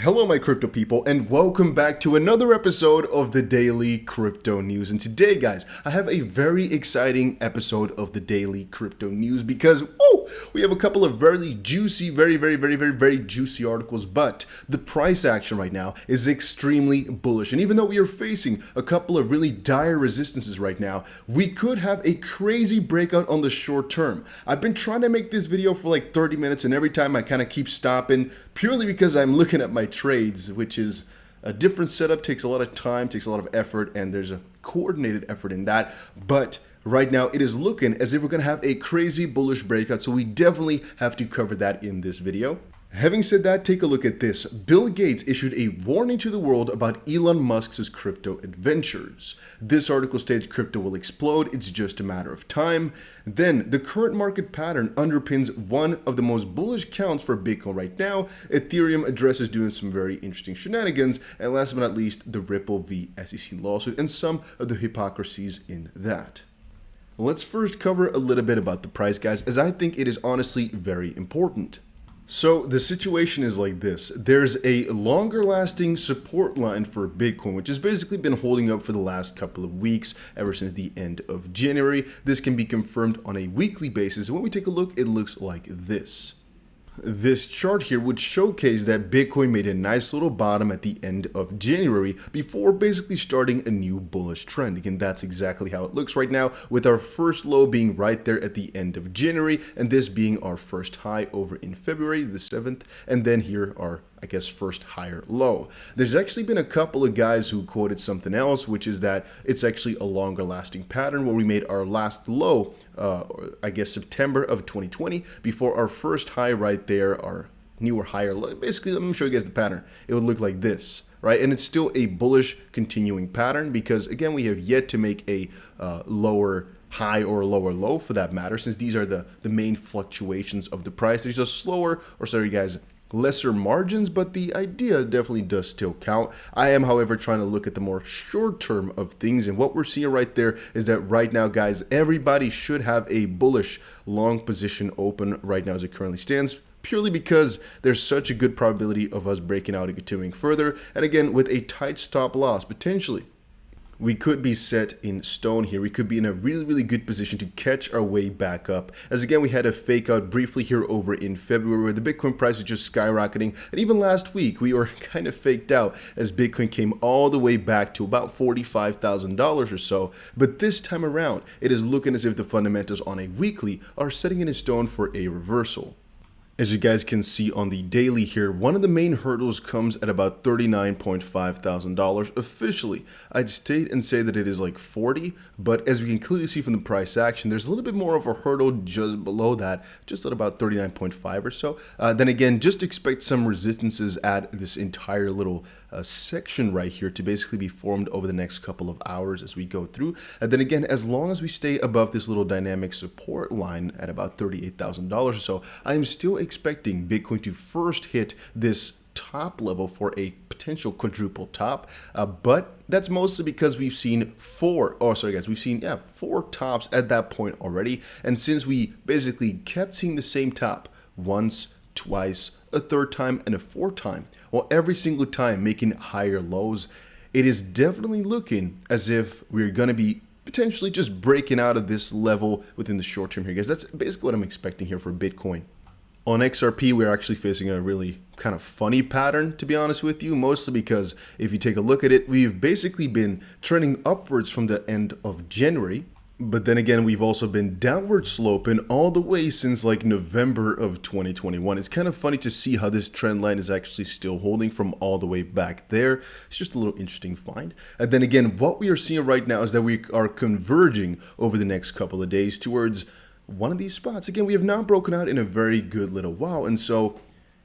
Hello my crypto people, and welcome back to another episode of the Daily Crypto News. And today guys, I have a very exciting episode of the Daily Crypto News because we have a couple of very juicy, very juicy articles, but the price action right now is extremely bullish. And even though we are facing a couple of really dire resistances right now, we could have a crazy breakout on the short term. I've been trying to make this video for like 30 minutes and every time I kind of keep stopping purely because I'm looking at my trades, which is a different setup, takes a lot of time, takes a lot of effort, and there's a coordinated effort in that. But right now it is looking as if we're going to have a crazy bullish breakout, so we definitely have to cover that in this video. Having said that, take a look at this. Bill Gates issued a warning to the world about Elon Musk's crypto adventures. This article states crypto will explode, it's just a matter of time. Then, the current market pattern underpins one of the most bullish counts for Bitcoin right now. Ethereum addresses doing some very interesting shenanigans. And last but not least, the Ripple v. SEC lawsuit and some of the hypocrisies in that. Let's first cover a little bit about the price, guys, as I think it is honestly very important. So the situation is like this. There's a longer lasting support line for Bitcoin, which has basically been holding up for the last couple of weeks, ever since the end of January. This can be confirmed on a weekly basis. And when we take a look, it looks like this. This chart here would showcase that Bitcoin made a nice little bottom at the end of January before basically starting a new bullish trend. Again, that's exactly how it looks right now, with our first low being right there at the end of January, and this being our first high over in February the 7th, and then here our first higher low. There's actually been a couple of guys who quoted something else, which is that it's actually a longer lasting pattern where we made our last low, September of 2020, before our first high right there, our newer higher low. Basically, let me show you guys the pattern. It would look like this, right? And it's still a bullish continuing pattern because, again, we have yet to make a lower high or lower low for that matter, since these are the main fluctuations of the price. There's a lesser margins, but the idea definitely does still count. I am, however, trying to look at the more short term of things, and what we're seeing right there is that right now, guys, everybody should have a bullish long position open right now as it currently stands, purely because there's such a good probability of us breaking out and continuing further, and again with a tight stop loss potentially. We could be set in stone here. We could be in a really good position to catch our way back up. As again, we had a fake out briefly here over in February where the Bitcoin price was just skyrocketing. And even last week, we were kind of faked out as Bitcoin came all the way back to about $45,000 or so. But this time around, it is looking as if the fundamentals on a weekly are setting in stone for a reversal. As you guys can see on the daily here, one of the main hurdles comes at about $39.5 thousand officially. I'd state and say that it is like 40, but as we can clearly see from the price action, there's a little bit more of a hurdle just below that, just at about 39.5 or so. Then again, just expect some resistances at this entire little section right here to basically be formed over the next couple of hours as we go through. And then again, as long as we stay above this little dynamic support line at about $38,000 or so, I'm still expecting Bitcoin to first hit this top level for a potential quadruple top, but that's mostly because we've seen four tops at that point already. And since we basically kept seeing the same top once, twice, a third time, and a fourth time, well, every single time making higher lows, it is definitely looking as if we're going to be potentially just breaking out of this level within the short term here, guys. That's basically what I'm expecting here for Bitcoin. On XRP, we're actually facing a really kind of funny pattern, to be honest with you, mostly because if you take a look at it, we've basically been trending upwards from the end of January. But then again, we've also been downward sloping all the way since like November of 2021. It's kind of funny to see how this trend line is actually still holding from all the way back there. It's just a little interesting find. And then again, what we are seeing right now is that we are converging over the next couple of days towards one of these spots. Again, we have not broken out in a very good little while, and so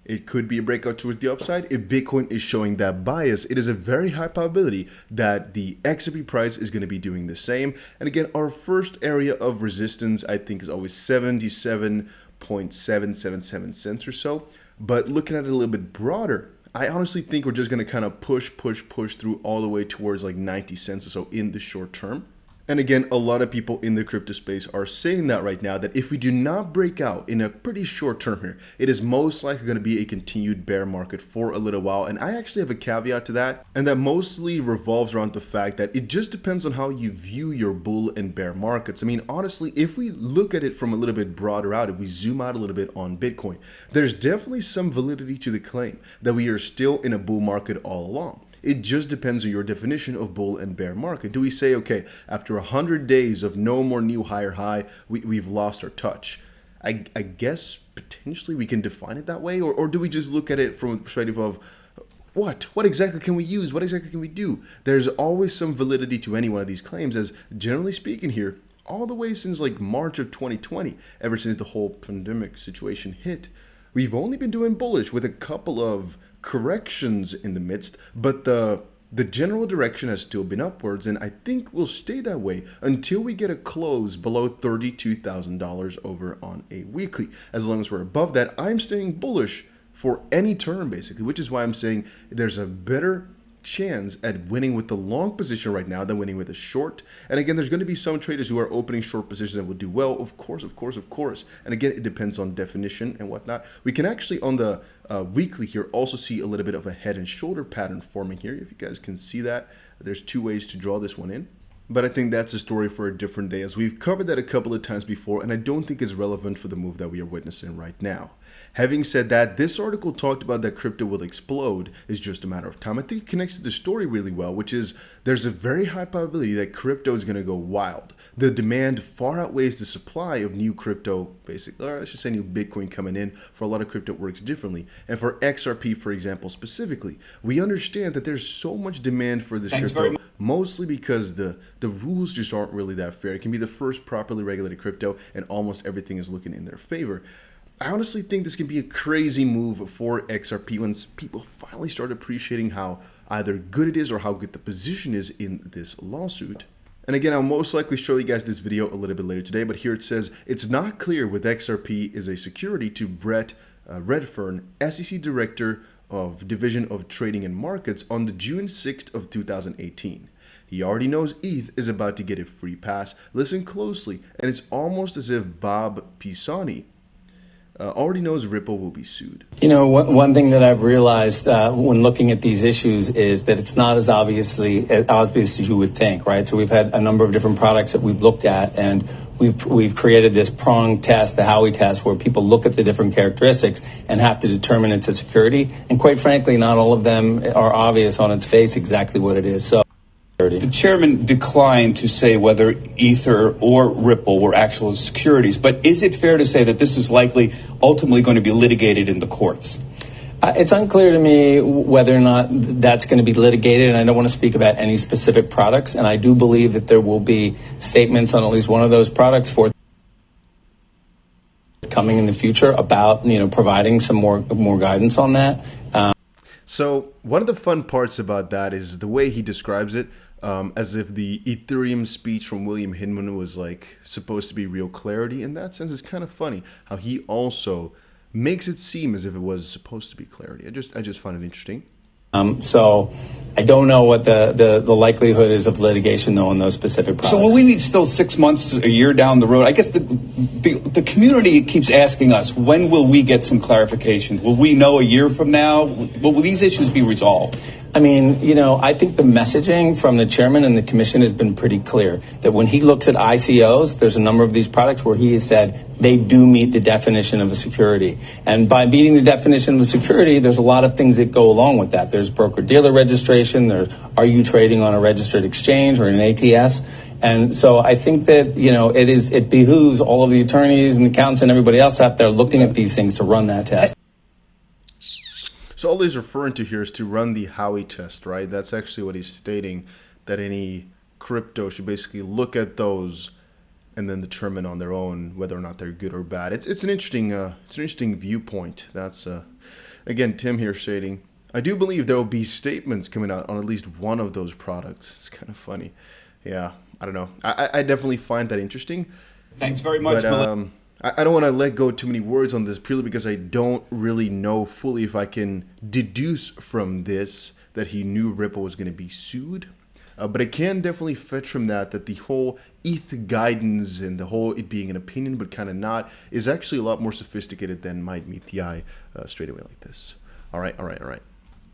it could be a breakout towards the upside. If Bitcoin is showing that bias, it is a very high probability that the XRP price is going to be doing the same. And again, our first area of resistance, I think, is always 77.777 cents or so. But looking at it a little bit broader, I honestly think we're just going to kind of push through all the way towards like 90 cents or so in the short term. And again, a lot of people in the crypto space are saying that right now, that if we do not break out in a pretty short term here, it is most likely going to be a continued bear market for a little while. And I actually have a caveat to that, and that mostly revolves around the fact that it just depends on how you view your bull and bear markets. I mean, honestly, if we look at it from a little bit broader out, if we zoom out a little bit on Bitcoin, there's definitely some validity to the claim that we are still in a bull market all along. It just depends on your definition of bull and bear market. Do we say, okay, after 100 days of no more new higher high, we've lost our touch? I guess potentially we can define it that way, or do we just look at it from a perspective of what exactly can we use? What exactly can we do? There's always some validity to any one of these claims, as generally speaking here, all the way since like March of 2020, ever since the whole pandemic situation hit, we've only been doing bullish with a couple of corrections in the midst, but the general direction has still been upwards, and I think will stay that way until we get a close below $32,000 over on a weekly. As long as we're above that, I'm staying bullish for any term basically, which is why I'm saying there's a better chance at winning with the long position right now than winning with a short. And again, there's going to be some traders who are opening short positions that will do well, of course. And again, it depends on definition and whatnot. We can actually on the weekly here also see a little bit of a head and shoulder pattern forming here. If you guys can see that, there's two ways to draw this one in. But I think that's a story for a different day, as we've covered that a couple of times before, and I don't think it's relevant for the move that we are witnessing right now. Having said that, this article talked about that crypto will explode is just a matter of time. I think it connects to the story really well, which is there's a very high probability that crypto is going to go wild. The demand far outweighs the supply of new crypto, basically, or I should say new Bitcoin coming in. For a lot of crypto, it works differently. And for XRP, for example, specifically, we understand that there's so much demand for this crypto, mostly because the rules just aren't really that fair. It can be the first properly regulated crypto, and almost everything is looking in their favor. I honestly think this can be a crazy move for XRP once people finally start appreciating how either good it is or how good the position is in this lawsuit. And again, I'll most likely show you guys this video a little bit later today, but here it says, it's not clear whether XRP is a security to Brett Redfern, SEC Director of Division of Trading and Markets on the June 6th of 2018. He already knows ETH is about to get a free pass. Listen closely, and it's almost as if Bob Pisani already knows Ripple will be sued. You know, one thing that I've realized when looking at these issues is that it's not as obvious as you would think, right? So we've had a number of different products that we've looked at, and we've created this prong test, the Howey test, where people look at the different characteristics and have to determine it's a security. And quite frankly, not all of them are obvious on its face exactly what it is. So the chairman declined to say whether Ether or Ripple were actual securities, but is it fair to say that this is likely ultimately going to be litigated in the courts? It's unclear to me whether or not that's going to be litigated, and I don't want to speak about any specific products, and I do believe that there will be statements on at least one of those products forthcoming in the future about, providing some more guidance on that. So one of the fun parts about that is the way he describes it, as if the Ethereum speech from William Hinman was like supposed to be real clarity. In that sense, it's kind of funny how he also makes it seem as if it was supposed to be clarity. I just find it interesting. So I don't know what the likelihood is of litigation, though, on those specific products. So will we need still 6 months, a year down the road? I guess the community keeps asking us, when will we get some clarification? Will we know a year from now? Will these issues be resolved? I mean, I think the messaging from the chairman and the commission has been pretty clear that when he looks at ICOs, there's a number of these products where he has said they do meet the definition of a security. And by meeting the definition of a security, there's a lot of things that go along with that. There's broker-dealer registration. Are you trading on a registered exchange or an ATS? And so I think that, it behooves all of the attorneys and accountants and everybody else out there looking at these things to run that test. So all he's referring to here is to run the Howey test, right? That's actually what he's stating, that any crypto should basically look at those and then determine on their own whether or not they're good or bad. It's an interesting viewpoint. That's again, Tim here stating, I do believe there will be statements coming out on at least one of those products. It's kind of funny. Yeah, I don't know. I definitely find that interesting. Thanks very much. But, I don't want to let go too many words on this purely because I don't really know fully if I can deduce from this that he knew Ripple was going to be sued. But I can definitely fetch from that the whole ETH guidance and the whole it being an opinion but kind of not is actually a lot more sophisticated than might meet the eye straight away like this. All right.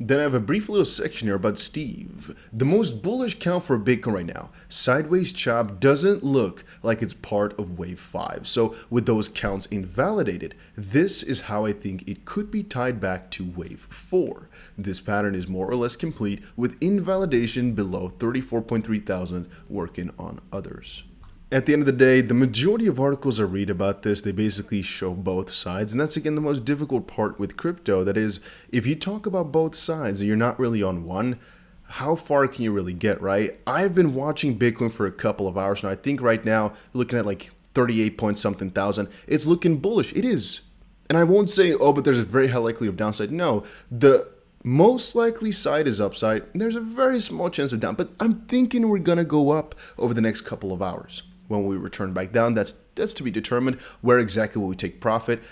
Then I have a brief little section here about Steve. The most bullish count for Bitcoin right now. Sideways chop doesn't look like it's part of wave 5. So with those counts invalidated, this is how I think it could be tied back to wave 4. This pattern is more or less complete with invalidation below 34.3 thousand working on others. At the end of the day, the majority of articles I read about this, they basically show both sides. And that's, again, the most difficult part with crypto. That is, if you talk about both sides and you're not really on one, how far can you really get, right? I've been watching Bitcoin for a couple of hours now. I think right now, looking at like 38 point something thousand. It's looking bullish. It is. And I won't say, oh, but there's a very high likelihood of downside. No, the most likely side is upside. There's a very small chance of down. But I'm thinking we're going to go up over the next couple of hours. When we return back down, that's to be determined. Where exactly will we take profit?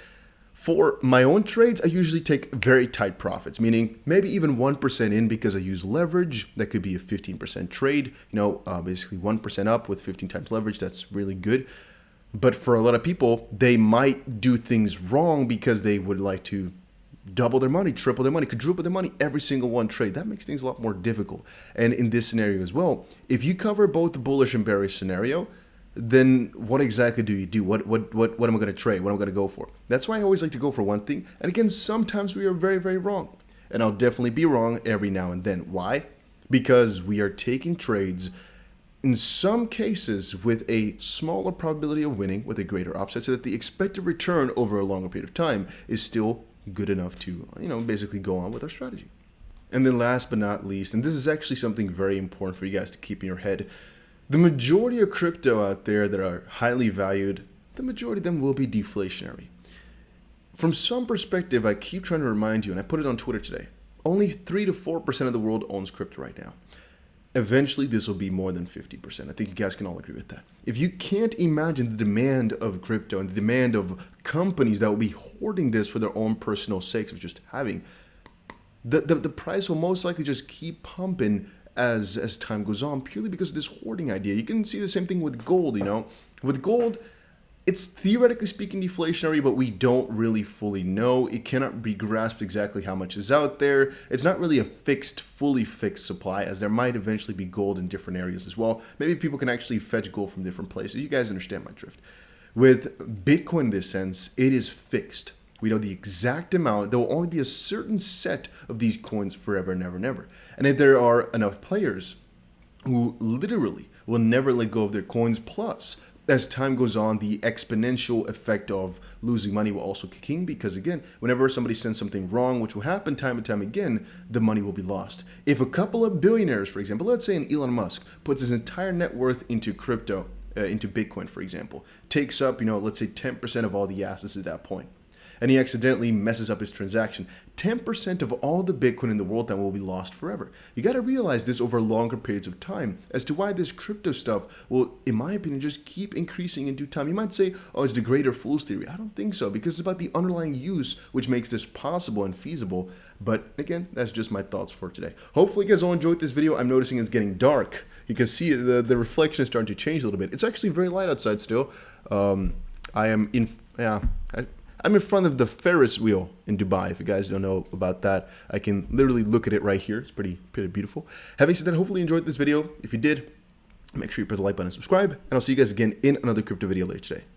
For my own trades, I usually take very tight profits, meaning maybe even 1% in because I use leverage. That could be a 15% trade, basically 1% up with 15 times leverage. That's really good. But for a lot of people, they might do things wrong because they would like to double their money, triple their money, quadruple their money every single one trade. That makes things a lot more difficult. And in this scenario as well, if you cover both the bullish and bearish scenario, then what exactly do you do? What am I going to trade? What am I going to go for? That's why I always like to go for one thing. And again, sometimes we are very, very wrong. And I'll definitely be wrong every now and then. Why? Because we are taking trades in some cases with a smaller probability of winning with a greater upside so that the expected return over a longer period of time is still good enough to, basically go on with our strategy. And then last but not least, and this is actually something very important for you guys to keep in your head, the majority of crypto out there that are highly valued, the majority of them will be deflationary. From some perspective, I keep trying to remind you, and I put it on Twitter today, only 3 to 4% of the world owns crypto right now. Eventually, this will be more than 50%. I think you guys can all agree with that. If you can't imagine the demand of crypto and the demand of companies that will be hoarding this for their own personal sakes of just having, the price will most likely just keep pumping as time goes on, purely because of this hoarding idea. You can see the same thing with gold, With gold, it's theoretically speaking deflationary, but we don't really fully know. It cannot be grasped exactly how much is out there. It's not really a fully fixed supply, as there might eventually be gold in different areas as well. Maybe people can actually fetch gold from different places. You guys understand my drift. With Bitcoin in this sense, it is fixed. We know the exact amount. There will only be a certain set of these coins forever and ever and ever. And if there are enough players who literally will never let go of their coins, plus as time goes on, the exponential effect of losing money will also kick in, because again, whenever somebody sends something wrong, which will happen time and time again, the money will be lost. If a couple of billionaires, for example, let's say an Elon Musk, puts his entire net worth into crypto, into Bitcoin, for example, takes up, let's say 10% of all the assets at that point, and he accidentally messes up his transaction, 10% of all the Bitcoin in the world then will be lost forever. You got to realize this over longer periods of time as to why this crypto stuff will, in my opinion, just keep increasing in due time. You might say, oh, it's the greater fool's theory. I don't think so, because it's about the underlying use which makes this possible and feasible. But again, that's just my thoughts for today. Hopefully you guys all enjoyed this video. I'm noticing it's getting dark. You can see the reflection is starting to change a little bit. It's actually very light outside still. I'm in front of the Ferris wheel in Dubai. If you guys don't know about that, I can literally look at it right here. It's pretty beautiful. Having said that, hopefully you enjoyed this video. If you did, make sure you press the like button and subscribe, and I'll see you guys again in another crypto video later today.